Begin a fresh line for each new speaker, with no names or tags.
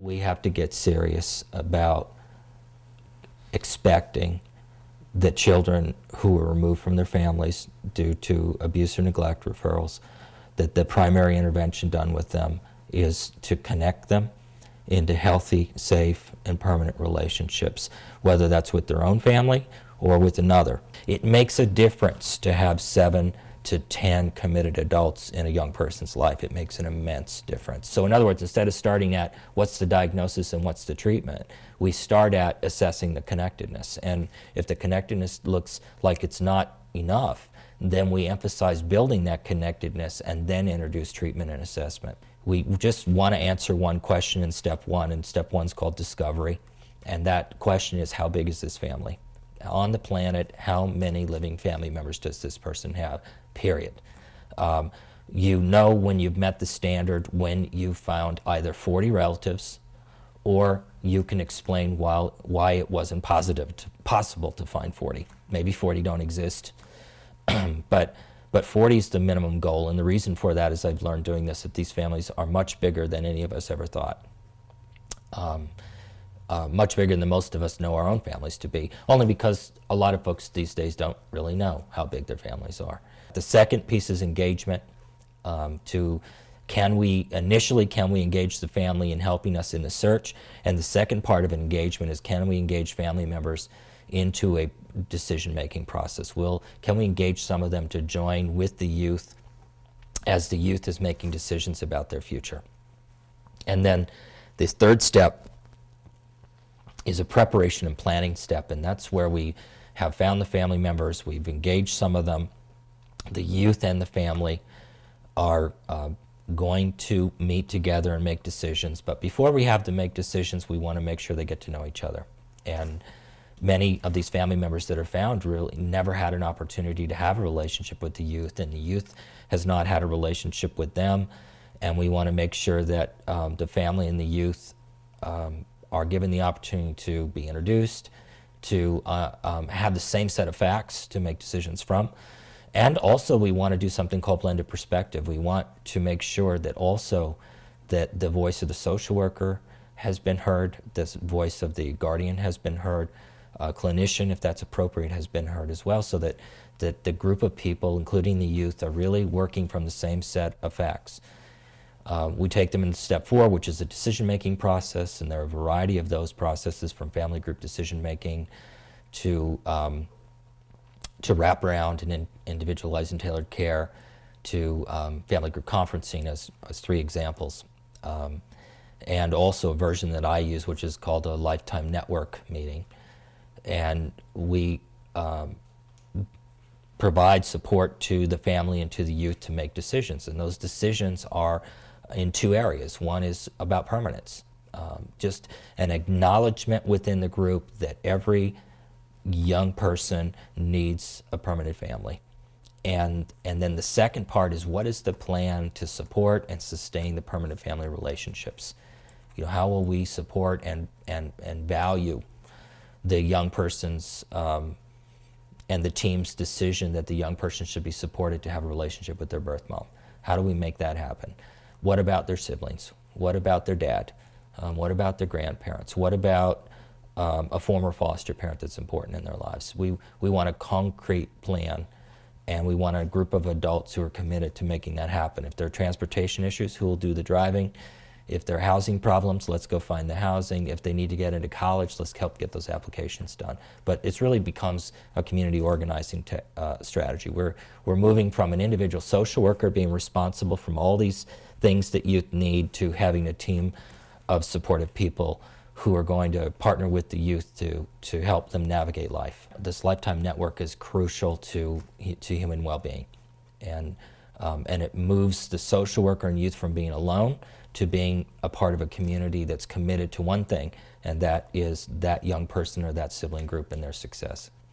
We have to get serious about expecting that children who are removed from their families due to abuse or neglect referrals, that the primary intervention done with them is to connect them into healthy, safe, and permanent relationships, whether that's with their own family or with another. It makes a difference to have 7 to 10 committed adults in a young person's life. It makes an immense difference. So in other words, instead of starting at what's the diagnosis and what's the treatment, we start at assessing the connectedness. And if the connectedness looks like it's not enough, then we emphasize building that connectedness and then introduce treatment and assessment. We just want to answer one question in step 1, and step 1 is called discovery. And that question is, how big is this family? On the planet, how many living family members does this person have, period. You know when you've met the standard when you've found either 40 relatives, or you can explain why it wasn't possible to find 40. Maybe 40 don't exist, but 40 is the minimum goal, and the reason for that is I've learned doing this that these families are much bigger than any of us ever thought. Much bigger than most of us know our own families to be, only because a lot of folks these days don't really know how big their families are. The second piece is engagement. Can we engage the family in helping us in the search? And the second part of engagement is, can we engage family members into a decision-making process? Can we engage some of them to join with the youth as the youth is making decisions about their future? And then this third step is a preparation and planning step, and that's where we have found the family members, we've engaged some of them, the youth and the family are going to meet together and make decisions. But before we have to make decisions, we want to make sure they get to know each other. And many of these family members that are found really never had an opportunity to have a relationship with the youth, and the youth has not had a relationship with them. And we want to make sure that the family and the youth are given the opportunity to be introduced, to have the same set of facts to make decisions from. And also we want to do something called blended perspective. We want to make sure that also that the voice of the social worker has been heard, the voice of the guardian has been heard, a clinician, if that's appropriate, has been heard as well, so that the group of people, including the youth, are really working from the same set of facts. We take them into step 4, which is the decision-making process, and there are a variety of those processes, from family group decision-making to wraparound and individualized and tailored care, to family group conferencing as 3 examples. And also a version that I use, which is called a lifetime network meeting. And we provide support to the family and to the youth to make decisions, and those decisions are in 2 areas. One is about permanence, just an acknowledgement within the group that every young person needs a permanent family. And then the second part is, what is the plan to support and sustain the permanent family relationships? You know, how will we support and value the young person's and the team's decision that the young person should be supported to have a relationship with their birth mom? How do we make that happen? What about their siblings? What about their dad? What about their grandparents? What about a former foster parent that's important in their lives? We want a concrete plan, and we want a group of adults who are committed to making that happen. If there are transportation issues, who will do the driving? If there are housing problems, let's go find the housing. If they need to get into college, let's help get those applications done. But it really becomes a community organizing strategy. We're moving from an individual social worker being responsible for all these things that youth need to having a team of supportive people who are going to partner with the youth to help them navigate life. This lifetime network is crucial to human well-being, and it moves the social worker and youth from being alone to being a part of a community that's committed to one thing, and that is that young person or that sibling group and their success.